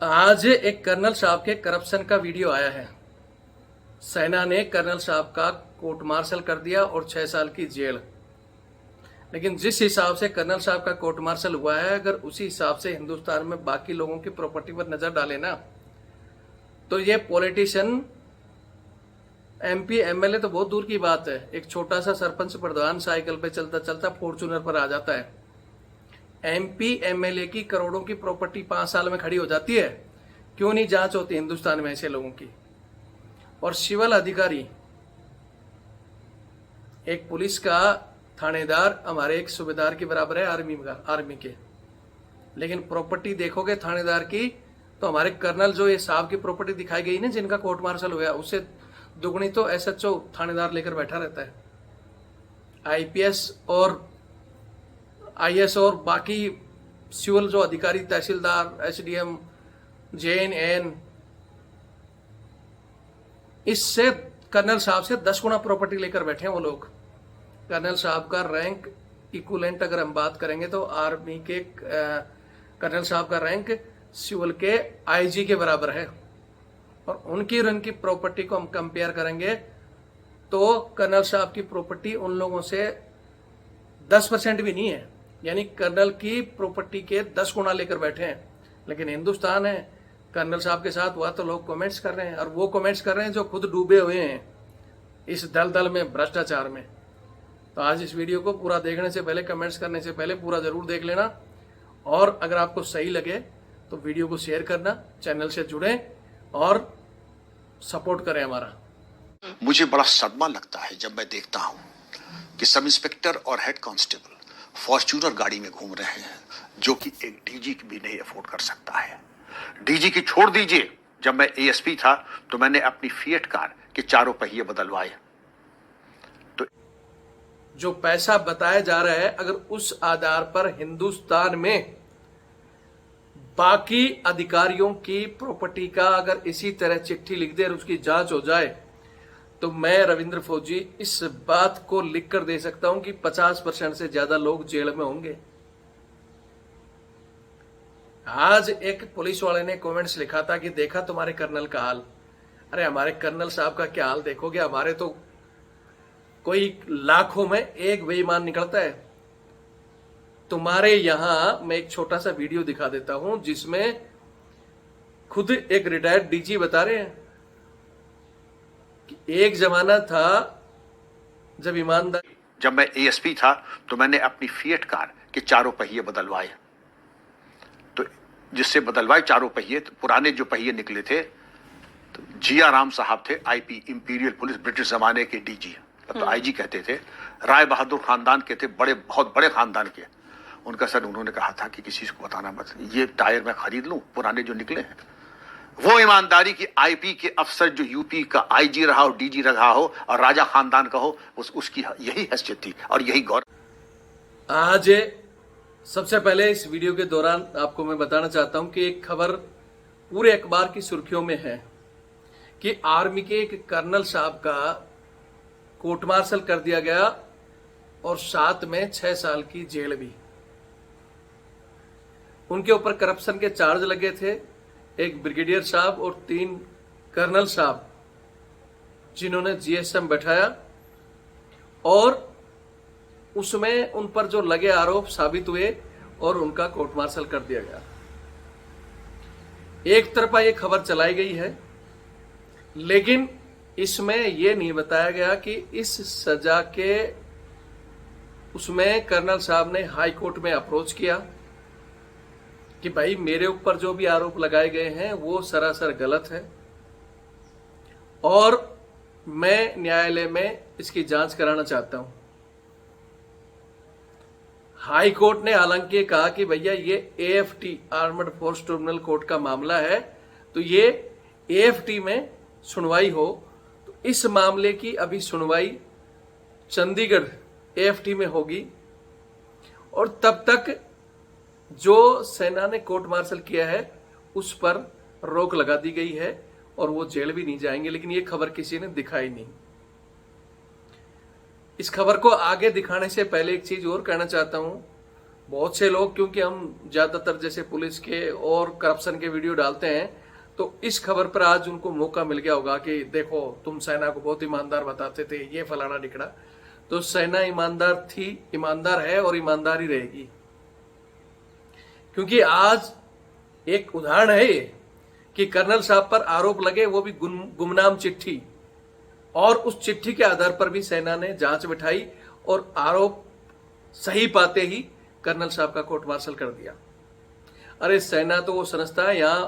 आज एक कर्नल साहब के करप्शन का वीडियो आया है। सेना ने कर्नल साहब का कोर्ट मार्शल कर दिया और 6 साल की जेल। लेकिन जिस हिसाब से कर्नल साहब का कोर्ट मार्शल हुआ है, अगर उसी हिसाब से हिंदुस्तान में बाकी लोगों की प्रॉपर्टी पर नजर डाले ना, तो ये पॉलिटिशियन, एमपी एमएलए तो बहुत दूर की बात है, एक छोटा सा सरपंच प्रधान साइकिल पे चलता चलता फॉर्च्यूनर पर आ जाता है। एमपी एमएलए की करोड़ों की प्रॉपर्टी 5 साल में खड़ी हो जाती है। क्यों नहीं जांच होती हिंदुस्तान में ऐसे लोगों की? और सिविल अधिकारी, एक पुलिस का थानेदार हमारे एक सूबेदार के बराबर है आर्मी के। लेकिन प्रॉपर्टी देखोगे थानेदार की, तो हमारे कर्नल जो ये साहब की प्रॉपर्टी दिखाई गई ना, जिनका कोर्ट मार्शल हुआ, उससे दुगनी तो एसएचओ थानेदार लेकर बैठा रहता है। आईपीएस और आईएएस और बाकी सिविल जो अधिकारी, तहसीलदार, एसडीएम, जेएनएन, इससे कर्नल साहब से 10 गुना प्रॉपर्टी लेकर बैठे हैं वो लोग। कर्नल साहब का रैंक इक्विवेलेंट अगर हम बात करेंगे तो आर्मी के कर्नल साहब का रैंक सिविल के आईजी के बराबर है। और उनकी और उनकी प्रॉपर्टी को हम कंपेयर करेंगे तो कर्नल साहब की प्रॉपर्टी उन लोगों से 10% भी नहीं है। यानी कर्नल की प्रॉपर्टी के 10 गुना लेकर बैठे हैं। लेकिन हिंदुस्तान है, कर्नल साहब के साथ हुआ तो लोग कमेंट्स कर रहे हैं, और वो कमेंट्स कर रहे हैं जो खुद डूबे हुए हैं इस दलदल में, भ्रष्टाचार में। तो आज इस वीडियो को पूरा देखने से पहले, कमेंट्स करने से पहले पूरा जरूर देख लेना। और अगर आपको सही लगे तो वीडियो को शेयर करना, चैनल से जुड़ें और सपोर्ट करें हमारा। मुझे बड़ा सदमा लगता है जब मैं देखता हूं कि सब इंस्पेक्टर और हेड कांस्टेबल फॉर्च्यूनर गाड़ी में घूम रहे हैं, जो कि एक डीजी भी नहीं अफोर्ड कर सकता है। डीजी की छोड़ दीजिए, जब मैं एएसपी था तो मैंने अपनी फिएट कार के 4 पहिए बदलवाए। तो जो पैसा बताया जा रहा है, अगर उस आधार पर हिंदुस्तान में बाकी अधिकारियों की प्रॉपर्टी का अगर इसी तरह चिट्ठी लिख दे और उसकी जांच हो जाए, तो मैं रविंद्र फौजी इस बात को लिखकर दे सकता हूं कि 50% से ज्यादा लोग जेल में होंगे। आज एक पुलिस वाले ने कमेंट्स लिखा था कि देखा तुम्हारे कर्नल का हाल। अरे हमारे कर्नल साहब का क्या हाल देखोगे? हमारे तो कोई लाखों में एक बेईमान निकलता है। तुम्हारे यहां मैं एक छोटा सा वीडियो दिखा देता हूं, जिसमें खुद एक रिटायर्ड डीजी बता रहे हैं कि एक जमाना था जब मैं एएसपी था तो मैंने अपनी फिएट कार के 4 पहिए बदलवाए। तो जिससे बदलवाए 4 पहिए, तो पुराने जो पहिए निकले थे, तो जिया राम साहब थे, आईपी, इंपीरियल पुलिस, ब्रिटिश जमाने के डीजी, तो आईजी कहते थे, राय बहादुर खानदान के थे, बहुत बड़े खानदान के। उनका सर, उन्होंने कहा था कि किसी को बताना मत, ये टायर मैं खरीद लूं पुराने जो निकले हैं। वो ईमानदारी की आईपी के अफसर जो यूपी का आईजी रहा हो, डीजी रहा हो और राजा खानदान का हो, उसकी यही हैसियत थी और यही गौर। आज सबसे पहले इस वीडियो के दौरान आपको मैं बताना चाहता हूं कि एक खबर पूरे अखबार की सुर्खियों में है कि आर्मी के एक कर्नल साहब का कोर्ट मार्शल कर दिया गया और साथ में 6 साल की जेल भी। उनके ऊपर करप्शन के चार्ज लगे थे, एक ब्रिगेडियर साहब और 3 कर्नल साहब, जिन्होंने जीएसएम बैठाया और उसमें उन पर जो लगे आरोप साबित हुए और उनका कोर्ट मार्शल कर दिया गया। एक तरफा ये खबर चलाई गई है, लेकिन इसमें यह नहीं बताया गया कि इस सजा के उसमें कर्नल साहब ने हाई कोर्ट में अप्रोच किया कि भाई मेरे ऊपर जो भी आरोप लगाए गए हैं वो सरासर गलत है और मैं न्यायालय में इसकी जांच कराना चाहता हूं। हाई कोर्ट ने हालांकि कहा कि भैया ये AFT, armed force tribunal court का मामला है, तो ये एएफटी में सुनवाई हो। तो इस मामले की अभी सुनवाई चंडीगढ़ एएफटी में होगी और तब तक जो सेना ने कोर्ट मार्शल किया है उस पर रोक लगा दी गई है और वो जेल भी नहीं जाएंगे। लेकिन ये खबर किसी ने दिखाई नहीं। इस खबर को आगे दिखाने से पहले एक चीज और कहना चाहता हूं बहुत से लोग, क्योंकि हम ज्यादातर जैसे पुलिस के और करप्शन के वीडियो डालते हैं, तो इस खबर पर आज उनको मौका मिल गया होगा कि देखो तुम सेना को बहुत ईमानदार बताते थे, ये फलाना ढिकड़ा। तो सेना ईमानदार थी, ईमानदार है और ईमानदार ही रहेगी। क्योंकि आज एक उदाहरण है ये कि कर्नल साहब पर आरोप लगे, वो भी गुमनाम चिट्ठी, और उस चिट्ठी के आधार पर भी सेना ने जांच बिठाई और आरोप सही पाते ही कर्नल साहब का कोर्ट मार्शल कर दिया। अरे सेना तो वो संस्था है, यहां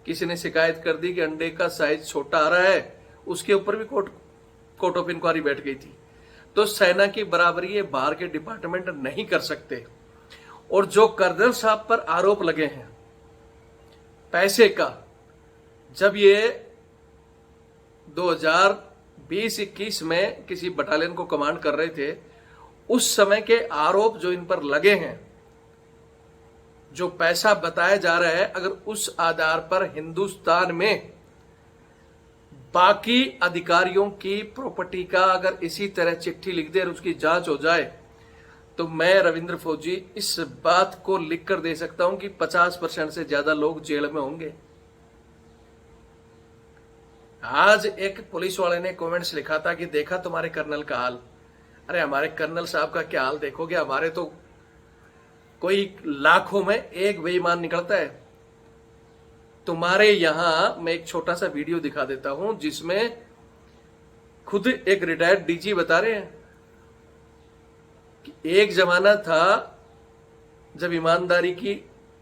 किसी ने शिकायत कर दी कि अंडे का साइज छोटा आ रहा है, उसके ऊपर भी कोर्ट ऑफ इंक्वायरी बैठ गई थी। तो सेना की बराबरी ये बाहर के डिपार्टमेंट नहीं कर सकते। और जो कर्नल साहब पर आरोप लगे हैं पैसे का, जब ये 2020-21 में किसी बटालियन को कमांड कर रहे थे, उस समय के आरोप जो इन पर लगे हैं, जो पैसा बताया जा रहा है, अगर उस आधार पर हिंदुस्तान में बाकी अधिकारियों की प्रॉपर्टी का अगर इसी तरह चिट्ठी लिख दे और उसकी जांच हो जाए, तो मैं रविंद्र फौजी इस बात को लिख कर दे सकता हूं कि 50% से ज्यादा लोग जेल में होंगे। आज एक पुलिस वाले ने कमेंट्स लिखा था कि देखा तुम्हारे कर्नल का हाल। अरे हमारे कर्नल साहब का क्या हाल देखोगे? हमारे तो कोई लाखों में एक बेईमान निकलता है। तुम्हारे यहां मैं एक छोटा सा वीडियो दिखा देता हूं जिसमें खुद एक रिटायर्ड डीजी बता रहे हैं कि एक जमाना था जब ईमानदारी की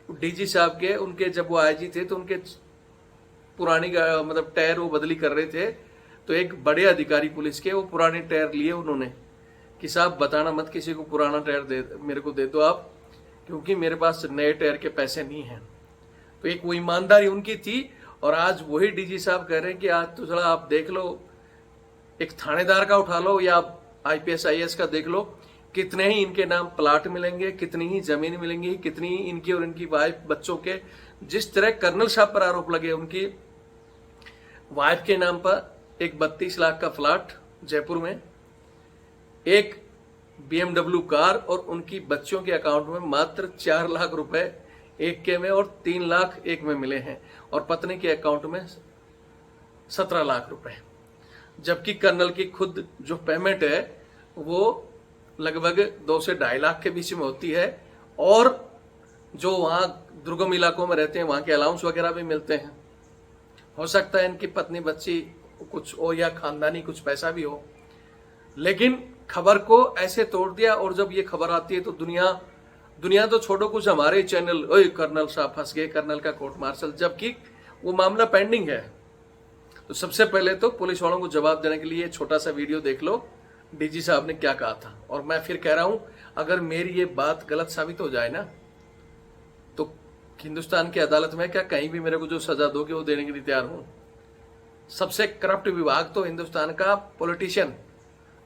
डीजी साहब के, उनके जब वो आईजी थे तो उनके पुरानी मतलब टायर वो बदली कर रहे थे, तो एक बड़े अधिकारी पुलिस के वो पुराने टायर लिए उन्होंने कि साहब बताना मत किसी को, पुराना टायर दे मेरे को दे दो आप, क्योंकि मेरे पास नए टायर के पैसे नहीं हैं। तो एक वो ईमानदारी उनकी थी। और आज वही डीजी साहब कह रहे हैं कि आज तो थोड़ा आप देख लो, एक थानेदार का उठा लो या आईपीएस आईएएस का देख लो, कितने ही इनके नाम प्लाट मिलेंगे, कितनी ही जमीन मिलेंगी, कितनी ही इनकी और इनकी वाइफ बच्चों के। जिस तरह कर्नल साहब पर आरोप लगे, उनकी वाइफ के नाम पर एक 32 लाख का फ्लैट जयपुर में, एक BMW कार, और उनकी बच्चों के अकाउंट में मात्र 4 लाख रुपए एक के में और 3 लाख एक में मिले हैं, और पत्नी के अकाउंट में 17 लाख रुपए। जबकि कर्नल की खुद जो पेमेंट है वो लगभग 2 से 2.5 लाख के बीच में होती है, और जो वहां दुर्गम इलाकों में रहते हैं वहां के अलाउंस वगैरह भी मिलते हैं। हो सकता है इनकी पत्नी बच्ची कुछ हो या खानदानी कुछ पैसा भी हो, लेकिन खबर को ऐसे तोड़ दिया। और जब ये खबर आती है तो दुनिया तो छोड़ो, कुछ हमारे चैनल, ओए कर्नल साहब फंस गए, कर्नल का कोर्ट मार्शल, जबकि वो मामला पेंडिंग है। तो सबसे पहले तो पुलिस वालों को जवाब देने के लिए छोटा सा वीडियो देख लो, डीजी साहब ने क्या कहा था। और मैं फिर कह रहा हूं, अगर मेरी ये बात गलत साबित हो जाए ना, तो हिंदुस्तान की अदालत में क्या कहीं भी मेरे को जो सजा दोगे वो देने के लिए तैयार हूं। सबसे करप्ट विभाग तो हिंदुस्तान का पॉलिटिशियन,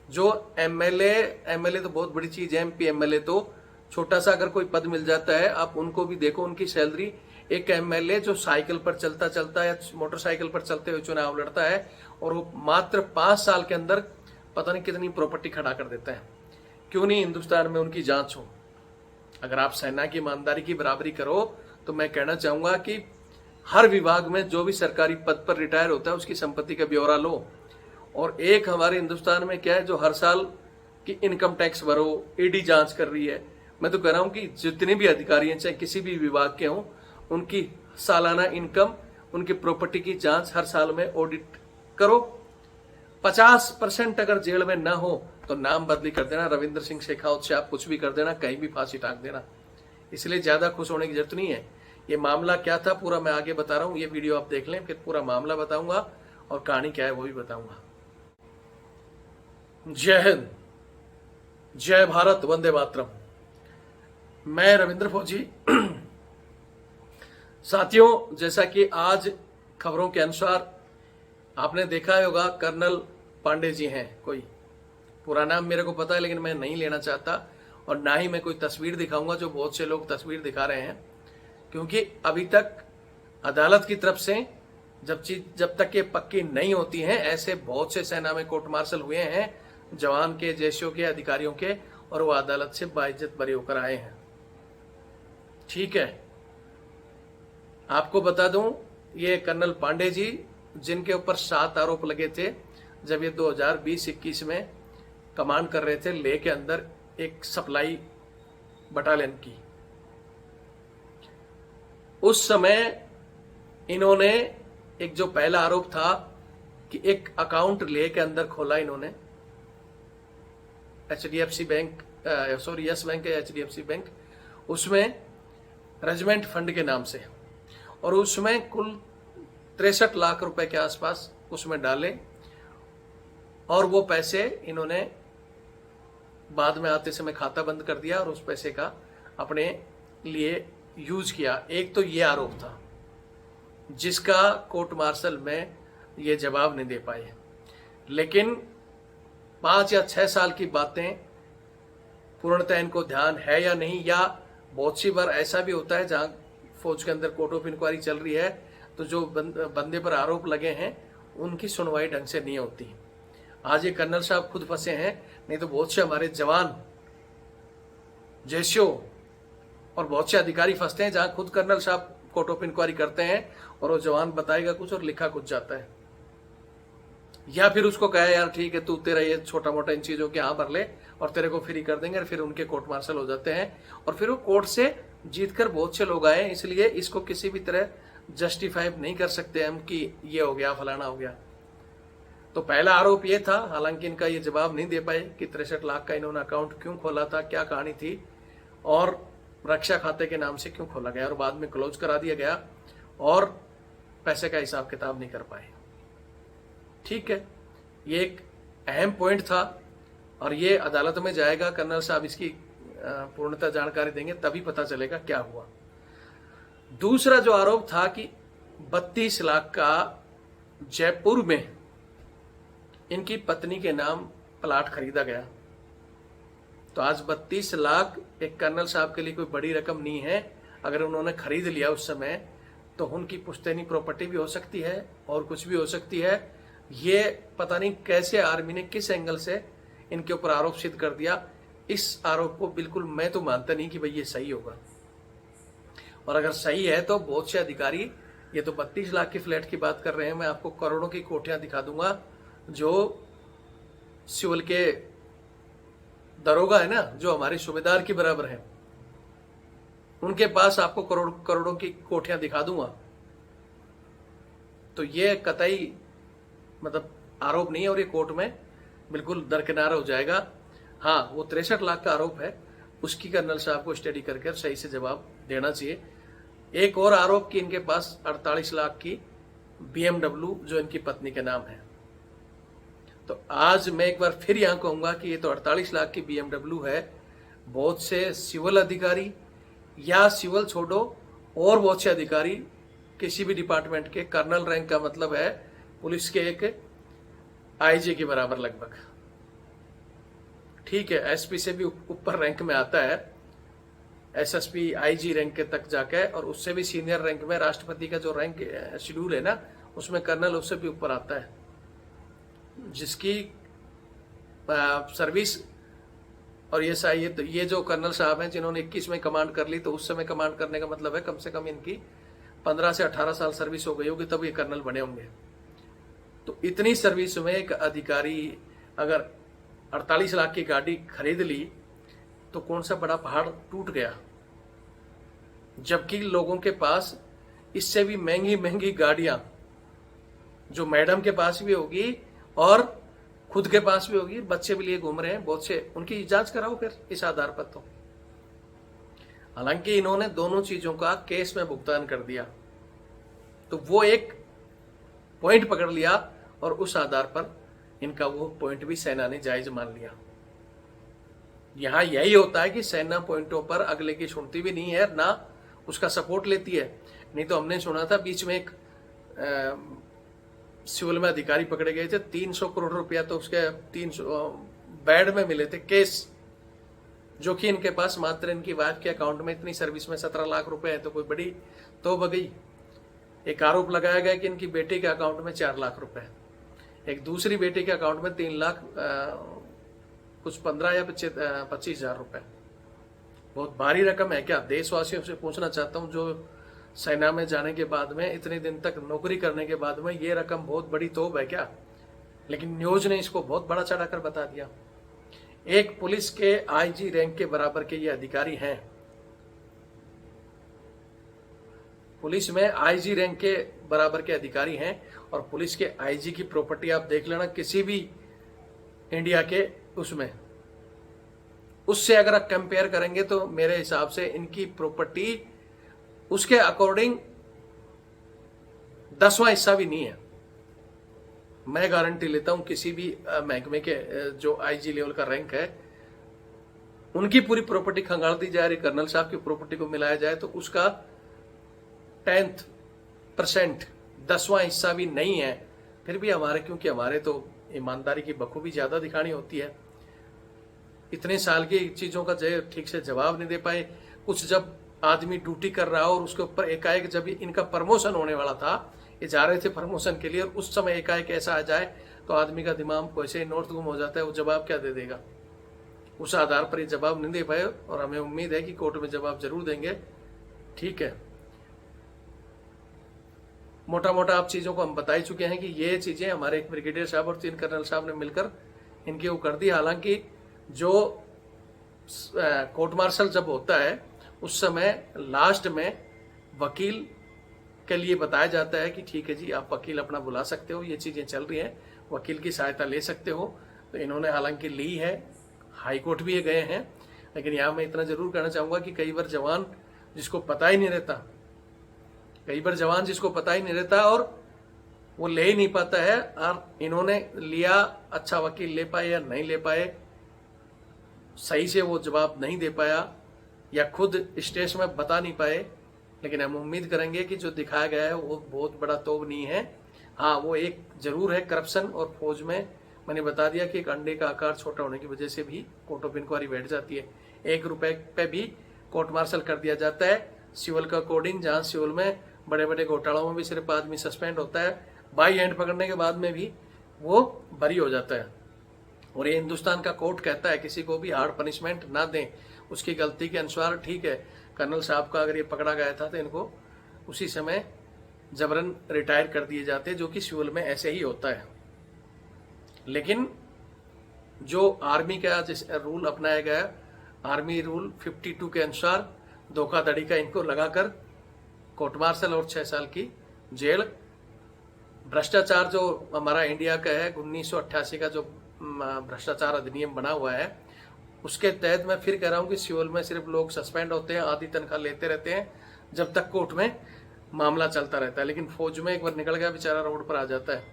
जो एमएलए तो बहुत बड़ी चीज है, एमपी एमएलए तो छोटा सा अगर कोई पद मिल जाता है, आप उनको भी देखो उनकी सैलरी। एक एमएलए जो साइकिल पर चलता या मोटरसाइकिल पर चलते हुए चुनाव लड़ता है, और वो मात्र 5 साल के अंदर पता नहीं कितनी प्रॉपर्टी खड़ा कर देता है। क्यों नहीं हिंदुस्तान में उनकी जांच हो? अगर आप सेना की ईमानदारी की बराबरी करो, तो मैं कहना चाहूंगा कि हर विभाग में जो भी सरकारी पद पर रिटायर होता है उसकी संपत्ति का ब्यौरा लो। और एक हमारे हिंदुस्तान में क्या है, जो हर साल की इनकम टैक्स भरो, ईडी जांच कर रही है। मैं तो कह रहा हूं कि जितने भी अधिकारी हैं, चाहे किसी भी विभाग के हों, उनकी सालाना इनकम, उनकी प्रॉपर्टी की जांच हर साल में ऑडिट करो। 50% अगर जेल में ना हो तो नाम बदली कर देना, रविंद्र सिंह शेखावत से आप कुछ भी कर देना, कहीं भी फांसी टांग देना। इसलिए ज्यादा खुश होने की जरूरत नहीं है। ये मामला क्या था पूरा मैं आगे बता रहा हूं, ये वीडियो आप देख लें, फिर पूरा मामला बताऊंगा और कहानी क्या है वो भी बताऊंगा। जय हिंद, जय भारत, वंदे मातरम। मैं रविंद्र फौजी। साथियों, जैसा कि आज खबरों के अनुसार आपने देखा होगा, कर्नल पांडे जी हैं। कोई पूरा नाम मेरे को पता है लेकिन मैं नहीं लेना चाहता, और ना ही मैं कोई तस्वीर दिखाऊंगा, जो बहुत से लोग तस्वीर दिखा रहे हैं। क्योंकि अभी तक अदालत की तरफ से जब तक ये पक्की नहीं होती हैं, ऐसे बहुत से सेना में कोर्ट मार्शल हुए हैं, जवान के, जैशों के, अधिकारियों के, और वो अदालत से बाइज्जत बरी होकर आए हैं। ठीक है, आपको बता दूं, ये कर्नल पांडे जी जिनके ऊपर 7 आरोप लगे थे जब ये 2020-21 में कमांड कर रहे थे लेह के अंदर एक सप्लाई बटालियन की। उस समय इन्होंने एक जो पहला आरोप था कि एक अकाउंट लेह के अंदर खोला इन्होंने, HDFC bank, sorry yes bank है HDFC बैंक, उसमें रेजिमेंट फंड के नाम से, और उसमें कुल 63 लाख रुपए के आसपास उसमें डाले, और वो पैसे इन्होंने बाद में आते समय खाता बंद कर दिया और उस पैसे का अपने लिए यूज किया। एक तो ये आरोप था जिसका कोर्ट मार्शल में ये जवाब नहीं दे पाए, लेकिन 5 या 6 साल की बातें पूर्णतः इनको ध्यान है या नहीं, या बहुत सी बार ऐसा भी होता है जहां फौज के अंदर कोर्ट ऑफ इंक्वायरी चल रही है तो जो बंदे पर आरोप लगे हैं उनकी सुनवाई ढंग से नहीं होती। आज ये कर्नल साहब खुद फंसे हैं, नहीं तो बहुत से हमारे जवान जैसियो और बहुत से अधिकारी फंसते हैं जहां खुद कर्नल साहब कोर्ट ऑफ इंक्वायरी करते हैं और वो जवान बताएगा कुछ और लिखा कुछ जाता है, या फिर उसको कहे यार ठीक है तू तेरा ये छोटा मोटा इन चीजों के यहाँ भर ले और तेरे को फ्री कर देंगे, और फिर उनके कोर्ट मार्शल हो जाते हैं और फिर वो कोर्ट से जीतकर बहुत से लोग आए। इसलिए इसको किसी भी तरह जस्टिफाई नहीं कर सकते हम कि ये हो गया फलाना हो गया। तो पहला आरोप ये था, हालांकि इनका ये जवाब नहीं दे पाए कि 63 लाख का इन्होंने अकाउंट क्यों खोला था, क्या कहानी थी और रक्षा खाते के नाम से क्यों खोला गया, और बाद में क्लोज करा दिया गया और पैसे का हिसाब किताब नहीं कर पाए। ठीक है, ये एक अहम पॉइंट था और ये अदालत में जाएगा, कर्नल साहब इसकी पूर्णतः जानकारी देंगे तभी पता चलेगा क्या हुआ। दूसरा जो आरोप था कि 32 लाख का जयपुर में इनकी पत्नी के नाम प्लाट खरीदा गया। तो आज 32 लाख एक कर्नल साहब के लिए कोई बड़ी रकम नहीं है। अगर उन्होंने खरीद लिया उस समय तो उनकी पुश्तैनी प्रॉपर्टी भी हो सकती है और कुछ भी हो सकती है। ये पता नहीं कैसे आर्मी ने किस एंगल से इनके ऊपर आरोप सिद्ध कर दिया। इस आरोप को बिल्कुल मैं तो मानता नहीं कि भाई ये सही होगा, और अगर सही है तो बहुत से अधिकारी, ये तो 32 लाख की फ्लैट की बात कर रहे हैं, मैं आपको करोड़ों की कोठियां दिखा दूंगा जो सिविल के दरोगा है ना, जो हमारे सूबेदार के बराबर है, उनके पास आपको करोड़ों की कोठियां दिखा दूंगा। तो ये कतई मतलब आरोप नहीं है और ये कोर्ट में बिल्कुल दरकिनार हो जाएगा। हाँ, वो 63 लाख का आरोप है, उसकी कर्नल साहब को स्टडी करके सही से जवाब देना चाहिए। एक और आरोप कि इनके पास 48 लाख की BMW जो इनकी पत्नी के नाम है। तो आज मैं एक बार फिर यहां कहूंगा कि ये तो 48 लाख की BMW है। बहुत से सिविल अधिकारी या सिविल छोड़ो और बहुत से अधिकारी किसी भी डिपार्टमेंट के, कर्नल रैंक का मतलब है पुलिस के एक IG के बराबर लगभग, ठीक है, SP से भी ऊपर रैंक में आता है, SSP IG रैंक के तक जाके, और उससे भी सीनियर रैंक में राष्ट्रपति का जो रैंक शेड्यूल है ना, उसमें कर्नल उससे भी ऊपर आता है, जिसकी सर्विस। और ये जो कर्नल साहब हैं जिन्होंने 21 में कमांड कर ली, तो उस समय कमांड करने का मतलब है कम से कम इनकी 15 से 18 साल सर्विस हो गई होगी, तब ये कर्नल बने होंगे। तो इतनी सर्विस में एक अधिकारी अगर 48 लाख की गाड़ी खरीद ली तो कौन सा बड़ा पहाड़ टूट गया, जबकि लोगों के पास इससे भी महंगी महंगी गाड़ियां जो मैडम के पास भी होगी और खुद के पास भी होगी, बच्चे भी लिए घूम रहे हैं बहुत से, उनकी जांच कराओ फिर इस आधार पर। तो हालांकि इन्होंने दोनों चीजों का केस में भुगतान कर दिया, तो वो एक पॉइंट पकड़ लिया और उस आधार पर इनका वो पॉइंट भी सेना ने जायज मान लिया। यहां यही होता है कि सेना पॉइंटों पर अगले की सुनती भी नहीं है, ना उसका सपोर्ट लेती है। नहीं तो हमने सुना था बीच में एक सिविल में अधिकारी पकड़े गए थे, 300 करोड़ रुपया तो उसके 300 बैड में मिले थे केस, जो कि इनके पास मात्र इनकी वाइफ के अकाउंट में इतनी सर्विस में 17 लाख रुपए है, तो कोई बड़ी तो बगई। एक आरोप लगाया गया कि इनकी बेटी के अकाउंट में 4 लाख रुपए, एक दूसरी बेटी के अकाउंट में 3 लाख कुछ 15 या 25 हजार रुपए। बहुत भारी रकम है क्या? देशवासियों से पूछना चाहता हूँ, जो सेना में जाने के बाद में, इतने दिन तक नौकरी करने के बाद में, ये रकम बहुत बड़ी तोब है क्या? लेकिन न्यूज ने इसको बहुत बड़ा चढ़ाकर बता दिया। एक पुलिस के आईजी रैंक के बराबर के ये अधिकारी हैं। पुलिस में आईजी रैंक के बराबर के अधिकारी हैं, और पुलिस के आईजी की प्रॉपर्टी आप देख लेना किसी भी इंडिया के उसमें, उससे अगर आप कंपेयर करेंगे तो मेरे हिसाब से इनकी प्रॉपर्टी उसके अकॉर्डिंग 10वां हिस्सा भी नहीं है। मैं गारंटी लेता हूं किसी भी महकमे के जो आईजी लेवल का रैंक है, उनकी पूरी प्रॉपर्टी खंगाल दी जाए, कर्नल साहब की प्रॉपर्टी को मिलाया जाए तो उसका 10% 10वां हिस्सा भी नहीं है। फिर भी हमारे, क्योंकि हमारे तो ईमानदारी की बखूबी ज्यादा दिखानी होती है, इतने साल की चीजों का ठीक से जवाब नहीं दे पाए। कुछ जब आदमी ड्यूटी कर रहा हो और उसके ऊपर एकाएक जब इनका प्रमोशन होने वाला था, ये जा रहे थे प्रमोशन के लिए, और उस समय एकाएक ऐसा आ जाए तो आदमी का दिमाग वैसे ही नॉर्थ गुम हो जाता है, वो जवाब क्या दे देगा? उस आधार पर ये जवाब नहीं दे पाए, और हमें उम्मीद है कि कोर्ट में जवाब जरूर देंगे। ठीक है, मोटा मोटा आप चीजों को हम बता ही चुके हैं कि ये चीजें हमारे एक ब्रिगेडियर साहब और 3 कर्नल साहब ने मिलकर इनकी वो कर दी। हालांकि जो कोर्ट मार्शल जब होता है उस समय लास्ट में वकील के लिए बताया जाता है कि ठीक है जी, आप वकील अपना बुला सकते हो, ये चीजें चल रही हैं, वकील की सहायता ले सकते हो। तो इन्होंने हालांकि ली है, हाई कोर्ट भी गए हैं। लेकिन यहाँ मैं इतना जरूर कहना चाहूंगा कि कई बार जवान जिसको पता ही नहीं रहता, और वो ले ही नहीं पाता है, और इन्होंने लिया, अच्छा वकील ले पाए या नहीं ले पाए, सही से वो जवाब नहीं दे पाया या खुद स्टेज में बता नहीं पाए। लेकिन हम उम्मीद करेंगे कि जो दिखाया गया है वो बहुत बड़ा तोब नहीं है। हाँ, वो एक जरूर है करप्शन, और फौज में मैंने बता दिया कि एक अंडे का आकार छोटा होने की वजह से भी कोर्ट ऑफ इंक्वायरी बैठ जाती है। 1 रुपए पे भी कोर्ट मार्शल कर दिया जाता है सिविल का अकॉर्डिंग, जहां सिविल में बड़े बड़े घोटालों में भी सिर्फ आदमी सस्पेंड होता है, बाई हैंड पकड़ने के बाद में भी वो बरी हो जाता है। और ये हिंदुस्तान का कोर्ट कहता है किसी को भी हार्ड पनिशमेंट ना दें, उसकी गलती के अनुसार। ठीक है, कर्नल साहब का अगर ये पकड़ा गया था तो इनको उसी समय जबरन रिटायर कर दिए जाते, जो कि सिविल में ऐसे ही होता है। लेकिन जो आर्मी का जिस रूल अपनाया गया, आर्मी रूल 52 के अनुसार धोखाधड़ी का इनको लगाकर कोर्ट मार्शल और 6 साल की जेल। भ्रष्टाचार जो हमारा इंडिया का है, 1988 का जो भ्रष्टाचार अधिनियम बना हुआ है, उसके तहत मैं फिर कह रहा हूं कि सिविल में सिर्फ लोग सस्पेंड होते हैं, आधी तनख्वाह लेते रहते हैं जब तक कोर्ट में मामला चलता रहता है। लेकिन फौज में एक बार निकल गया बेचारा, रोड पर आ जाता है।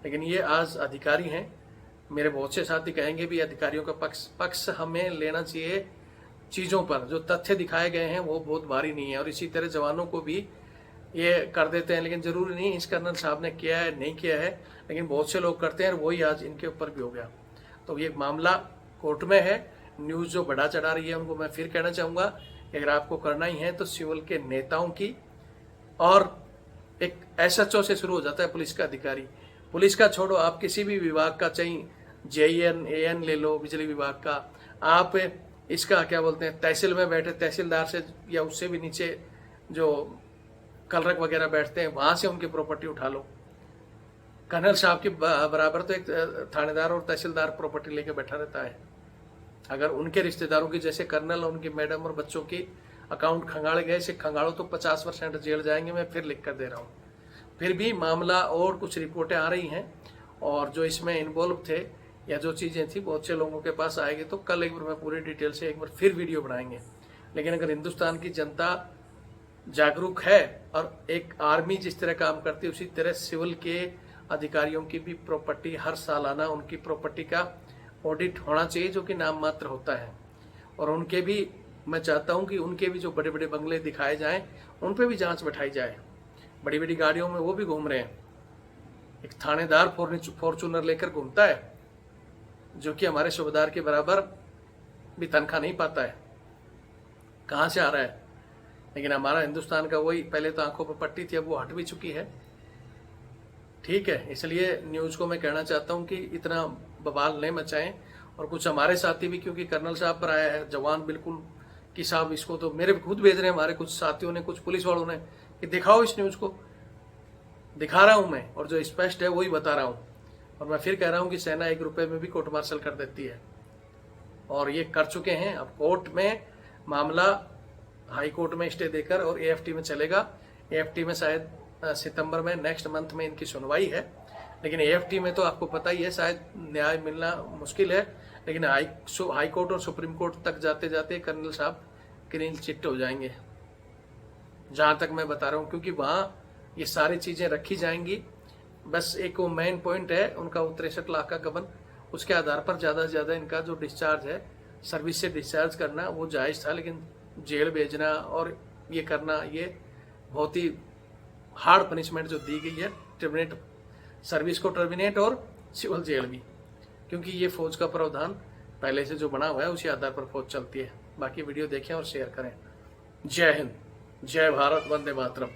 लेकिन ये आज अधिकारी हैं, मेरे बहुत से साथी कहेंगे भी अधिकारियों का पक्ष हमें लेना चाहिए। चीजों पर जो तथ्य दिखाए गए हैं वो बहुत भारी नहीं है, और इसी तरह जवानों को भी ये कर देते हैं। लेकिन जरूरी नहीं इस कर्नल साहब ने किया है, नहीं किया है, लेकिन बहुत से लोग करते हैं, और वही आज इनके ऊपर भी हो गया। तो ये मामला कोर्ट में है। न्यूज जो बढ़ा चढ़ा रही है उनको मैं फिर कहना चाहूंगा, अगर आपको करना ही है तो सिविल के नेताओं की, और एक SHO से शुरू हो जाता है पुलिस का अधिकारी। पुलिस का छोड़ो, आप किसी भी विभाग का, चाहे JN AN ले लो, बिजली विभाग का, आप इसका क्या बोलते हैं, तहसील में बैठे तहसीलदार से या उससे भी नीचे जो कलरक वगैरह बैठते हैं, वहां से उनकी प्रॉपर्टी उठा लो। कर्नल साहब के बराबर तो एक थानेदार और तहसीलदार प्रॉपर्टी लेके बैठा रहता है। अगर उनके रिश्तेदारों की, जैसे कर्नल और उनकी मैडम और बच्चों की अकाउंट खंगाले गए, से खंगालो तो 50% जेल जाएंगे। मैं फिर लिख कर दे रहा हूँ। फिर भी मामला और कुछ रिपोर्टें आ रही हैं, और जो इसमें इन्वॉल्व थे या जो चीजें थी बहुत से लोगों के पास आएगी, तो कल एक बार मैं पूरी डिटेल से एक बार फिर वीडियो बनाएंगे। लेकिन अगर हिंदुस्तान की जनता जागरूक है, और एक आर्मी जिस तरह काम करती है उसी तरह सिविल के अधिकारियों की भी प्रॉपर्टी, हर सालाना उनकी प्रॉपर्टी का ऑडिट होना चाहिए, जो कि नाम मात्र होता है। और उनके भी, मैं चाहता हूं कि उनके भी जो बड़े बड़े बंगले दिखाए जाएं, उन पे भी जांच बैठाई जाए। बड़ी बड़ी गाड़ियों में वो भी घूम रहे हैं। एक थानेदार फॉर्चूनर लेकर घूमता है, जो कि हमारे सूबेदार के बराबर भी तनख्वाह नहीं पाता है। कहां से आ रहा है? लेकिन हमारा हिंदुस्तान का वही, पहले तो आंखों पर पट्टी थी, अब वो हट भी चुकी है। ठीक है, इसलिए न्यूज को मैं कहना चाहता हूं कि इतना बवाल नहीं मचाएं। और कुछ हमारे साथी भी, क्योंकि कर्नल साहब पर आया है, जवान बिल्कुल कि साहब इसको तो मेरे खुद भेज रहे हैं, हमारे कुछ साथियों ने, कुछ पुलिस वालों ने, कि दिखाओ इस न्यूज़ को। दिखा रहा हूं मैं, और जो स्पष्ट है वही बता रहा हूं। और मैं फिर कह रहा हूं कि सेना 1 रुपए में भी कोर्ट मार्शल कर देती है, और ये कर चुके हैं। अब कोर्ट में मामला हाई कोर्ट में स्टे देकर और एएफटी में चलेगा। एएफटी में शायद सितंबर में, नेक्स्ट मंथ में इनकी सुनवाई है, लेकिन एएफटी में तो आपको पता ही है शायद न्याय मिलना मुश्किल है। लेकिन हाई कोर्ट और सुप्रीम कोर्ट तक जाते जाते कर्नल साहब क्लीन चिट हो जाएंगे, जहां तक मैं बता रहा हूं, क्योंकि वहां ये सारी चीजें रखी जाएंगी। बस एक वो मेन पॉइंट है उनका, वो 63 लाख का गबन, उसके आधार पर ज्यादा से ज्यादा इनका जो डिस्चार्ज है, सर्विस से डिस्चार्ज करना, वो जायज था। लेकिन जेल भेजना और ये करना, ये बहुत ही हार्ड पनिशमेंट जो दी गई है, टर्मिनेट, सर्विस को टर्मिनेट और सिविल जेल भी, क्योंकि ये फौज का प्रावधान पहले से जो बना हुआ है उसी आधार पर फौज चलती है। बाकी वीडियो देखें और शेयर करें। जय हिंद, जय भारत, वंदे मातरम।